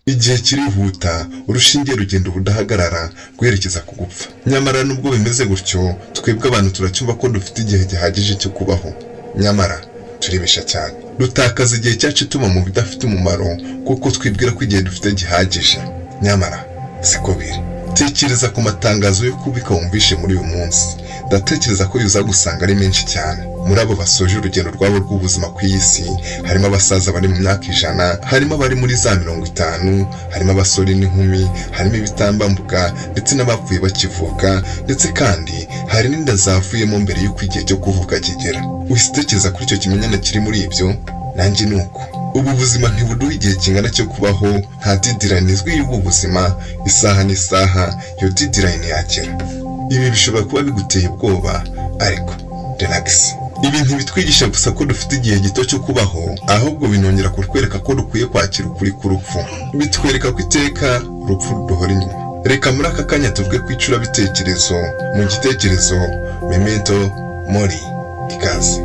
Igihe kirihuta, urushinge rugenda ubudahagarara rwerekeza ku gupfa. Nyamara nubwo bimeze gutyo, twebwe abantu turacyumva ko dufite igihe gihagije cyo kubaho. Nyamara turibesha cyane, dutakaza igihe cyacu tuma mu bidafite umumaro kuko twibwira ko igihe dufite gihagije. Nyamara siko biri. Tekereza ku matangazo yo kubika wumvishe muri uyu munsi. Ndatekereza ko yuza gusanga ari menshi cyane. Muri abo basoje urugendo rwabo rw'ubuzima ku isi, harimo abasaza bari mu myaka 100, harimo abari muri za 50, harimo abasore n'inkumi, harimo ibitambambuga ndetse n'abapfuye bakivuka, ndetse kandi hari n'inda zavuyemo mbere y'uko igihe cyo kuvuka kigera. Uhise utekereza kuri icyo kimenyane kiri muri ibyo? Nanjye nuko. Ubu buzima ntibuduha igihe kingana cyo kubaho, nta deadline izwi y'ubu buzima, isaha n'isaha iyo deadline yakera. Ibi bishobora kuba biguteye ubwoba, ariko relax. Ibi ntibitwigisha gusa ko dufite igihe gito cyo kubaho, ahubwo binongera kutwereka ko dukwiye kwakira ukuri k'urupfu. Bitwereka ko iteka urupfu ruduhora inyuma. Reka muri aka kanya tuvuge ku icurabitekerezo. Mu gitekerezo Memento Mori, ikaze.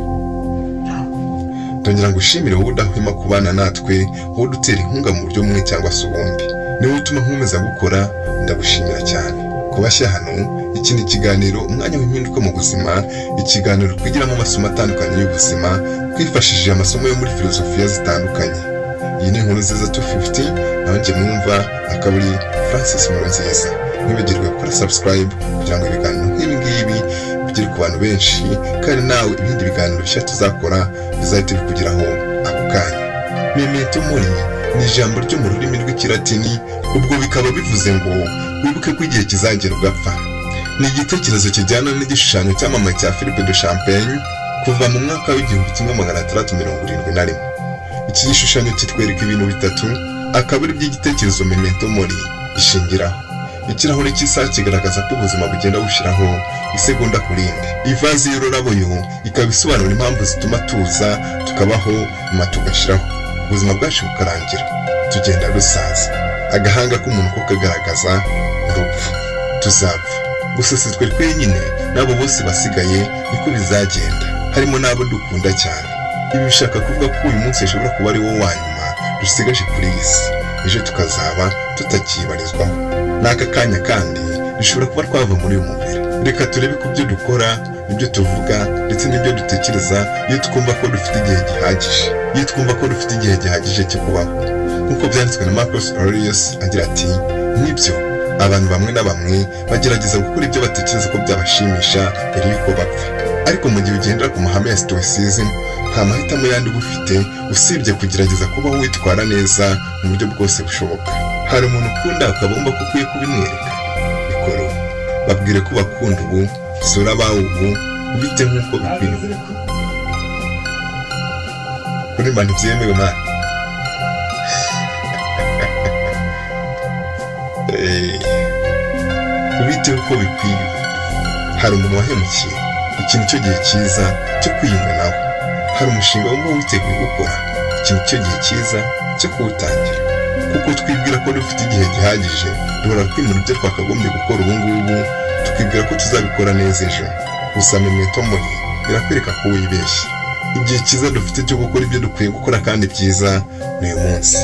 Ndongera ngushimire wowe udahwema kubana natwe, wowe udutera inkunga mu buryo bumwe cyangwa se ubundi. Niba utuma nkomeza gukora, ndagushimira cyane. Kubashya hano, iki ni ikiganiro umwanya w'impinduka mu buzima, ikiganiro twigiramo amasomo atandukanye y'ubuzima, twifashishije amasomo yo muri filozofiya zitandukanye. Iyi ni Inkuru Nziza 250, naho njye mwumva akaba ari Francis Nkurunziza. Ntibagirwe gukora subscribe kugira ngo ibiganiro nk'ibi ngibi bigere ku bantu benshi, kandi nawe ibindi biganiro bishya tuzakora bizahita bikugeraho ako kanya. Memento Mori ni ijambo ryo mu rurimi rw'ikilatini, ubwo bikaba bivuze ngo wibuke ko igihe kizagera ugapfa. Ni igitekerezo kijyana n'igishushanyo cyamamaye cya Philippe de Champagne kuva mu mwaka w'1671. Iki gishushanyo kitwereka ibintu bitatu, akaba ari by'igitekerezo Memento Mori ishingiraho. Ikirahure cy'isaha kigaragaza ko ubuzima bugenda bushiraho isegonda ku rindi. Ivazi y'ururabo yo ikaba isobanura impamvu zituma tuza tukabaho nyuma tugashiraho, ubuzima bwacu bukarangira, tugenda dusaza. Agahanga k'umuntu ko kagaragaza urupfu, tuzapfa. Gusa si twe twenyine, n'abo bose basigaye niko bizagenda, harimo n'abo dukunda cyane. Ibi bishaka kuvuga ko uyu munsi ushobora kuba ari wo wa nyuma dusigaje kuri iyi si, ejo tukazaba tutakibarizwamo. N'aka kanya kandi dushobora kuba twava muri uyu mubiri. Reka turebe ku byo dukora, ibyo tuvuga ndetse n'ibyo dutekereza iyo twumva ko dufite igihe gihagije, iyo twumva ko dufite igihe gihagije cyo kubaho. Nk'uko byanditswe na Marcus Aurelius agira ati, nibyo abantu bamwe na bamwe bagerageza gukora ibyo batekereza ko byabashimisha mbere y'uko bapfa, ariko mu gihe ugendera ku mahame ya Stoicism, nta mahitamo yandi uba ufite usibye kugerageza kubaho witwara neza mu buryo bwose bushoboka. Hari umuntu ukunda ukabumva ko ukwiye kubimwereka? Bikoro, babwire ko bakunda ubu, sura abawe ubu, ubite nk'uko bikwiye. Kuri mba ntibyemewe mani. Ubite uko bikwiye. Hari umuntu wahemukiye, iki ni cyo gihe cyiza cyo kwiyunga nawe. Hari umushinga wumva witeguye gukora, iki ni cyo gihe cyiza cyo kuwutangira. Kuko twibwira ko dufite igihe gihagije, duhora twimura ibyo twakagombye gukora ubu ngubu, tukibwira ko tuzabikora neza ejo. Gusa Memento Mori irakwereka ko wibeshye. Igihe cyiza dufite cyo gukora ibyo dukwiye gukora kandi byiza ni uyu munsi.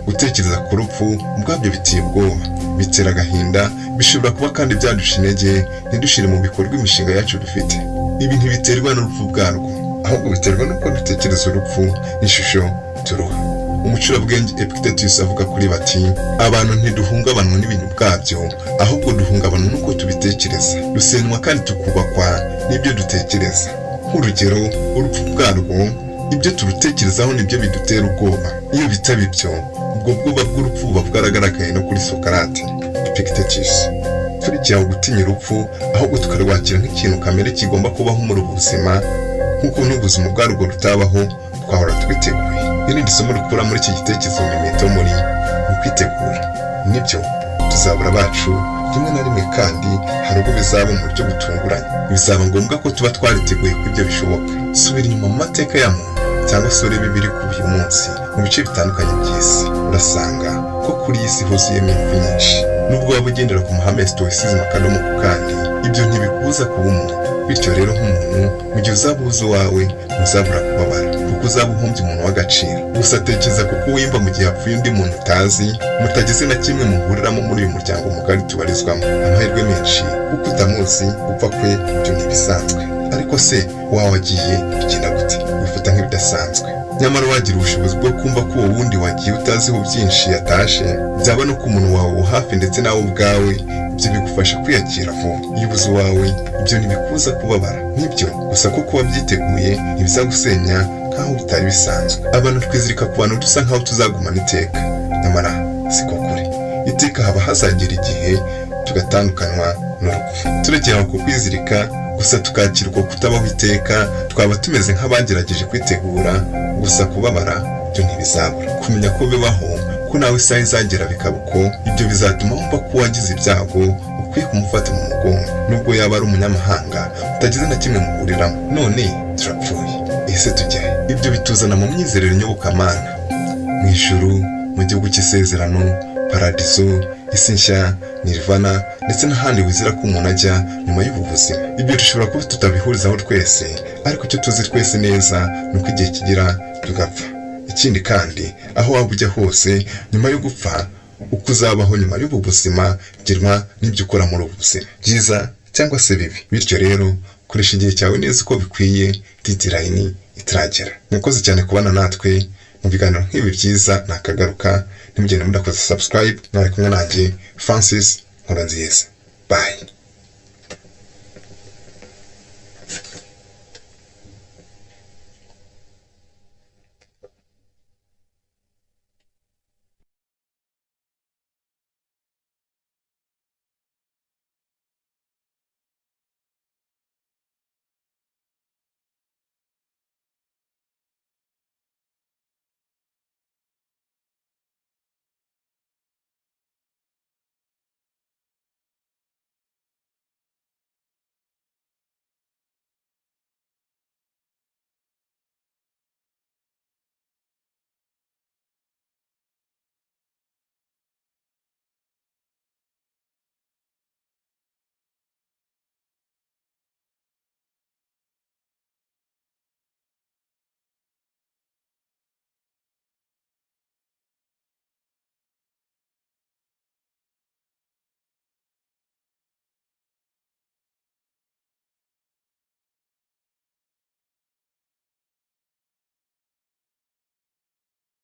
Gutekereza ku rupfu ubwabyo biteye ubwoba, bitera agahinda, bishobora kuba kandi byadusha intege ntidushire mu bikorwa imishinga yacu dufite. Ibi ntibiterwa n'urupfu bwarwo, ahubwo biterwa n'uko dutekereza urupfu n'ishusho turuha. Umucurabwenge Epictetus avuga kuri bati, abantu ntiduhungabanwa n'ibintu bwabyo, ahubwo duhungabanwa n'uko tubitekereza. Dusenywa kandi tukubakwa n'ibyo dutekereza. Nk'urugero, urupfu bwarwo, ibyo turutekerezaho nibyo bidutera ubwoba. Iyo bitaba ibyo, ubwo bwoba bw'urupfu buba bwaragaragaye no kuri Sokarate. Epictetus, turikiraho gutinya urupfu, ahubwo tukarwakira nk'ikintu kamere kigomba kubaho muri ubu buzima, nk'uko n'ubuzima ubwarwo rutabaho, twahora twiteguye. Irindi somo dukura muri iki gitekerezo Memento Mori ni ukwitegura. Nibyo, tuzabura abacu rimwe na rimwe, kandi hari ubwo bizaba mu buryo butunguranye. Bizaba ngombwa ko tuba twariteguye ko ibyo bishoboka. Subira inyuma mu mateka ya muntu, cyangwa se urebe ibiri ku uyu munsi mu bice bitandukanye by'isi, urasanga ko kuri iyi si huzuyemo impfu nyinshi. nubwo waba ugendera ku mahame ya stoicism akadomo ku kandi, ibyo ntibikubuza kuba umuntu. Bityo rero nk'umuntu, mu gihe uzaba uzi uwawe ntuzabura kubabara, kuko uzaba uhombye umuntu w'agaciro. Gusa tekereza kuko wimba mu gihe hapfuye undi muntu utazi, mutagize na kimwe muhuriramo muri uyu muryango mugari tubarizwamo. Amahirwe menshi kuko utamuzi gupfa kwe ibyo ntibisanzwe. Ariko se wawe wagiye bigenda gute? Wifata nk'ibidasanzwe. Nyamara wagira ubushobozi bwo kumva ko uwo wundi wagiye utaziho byinshi yatashe, byaba no ku muntu wawe wo hafi ndetse nawe ubwawe, ibyo bigufasha kwiyakira vuba. Iyo ubuze uwawe, ibyo ntibikuza kubabara. Nibyo gusa kuko wabyiteguye ntibizagusenya nk'aho bitari bisanzwe. Abantu twizirika ku bantu dusa nk'aho tuzagumana iteka, nyamara siko kuri. Iteka haba hazagera igihe tugatandukanywa n'urupfu. Turekera ku kwizirika gusa tukakira uko kutabaho iteka, twaba tumeze nk'abagerageje kwitegura, gusa kubabara byo ntibizabura. Kumenya ko bibaho, ko nawe isaha izagera bikaba uko, ibyo bizatuma wumva ko wagize ibyago ukwiye kumufata mu mugongo, nubwo yaba ari umunyamahanga utagize na kimwe muhuriramo. None turapfuye, ese tujyahe? Ibyo bituzana mu myizerere nyobokamana, mu ijuru, mu gihugu cy'isezerano, paradiso, isi nshya, nirvana, ndetse n'ahandi wizera ko umuntu ajya nyuma y'ubu buzima. Ibyo dushobora kuba tutabihurizaho twese, ariko icyo tuzi twese neza ni uko igihe kigira tugapfa. Ikindi kandi, aho waba ujya hose nyuma yo gupfa, uko uzabaho nyuma y'ubu buzima bigirwa n'ibyo ukora muri ubu buzima, byiza cyangwa se bibi. Bityo rero koresha igihe cyawe neza uko bikwiye, deadline itaragera. Mwakoze cyane kubana natwe mu biganiro nk'ibi byiza, nakagaruka. Ntimugende mudakoze subscribe. Mwari kumwe nanjye Francis Nkuranziza. Bye.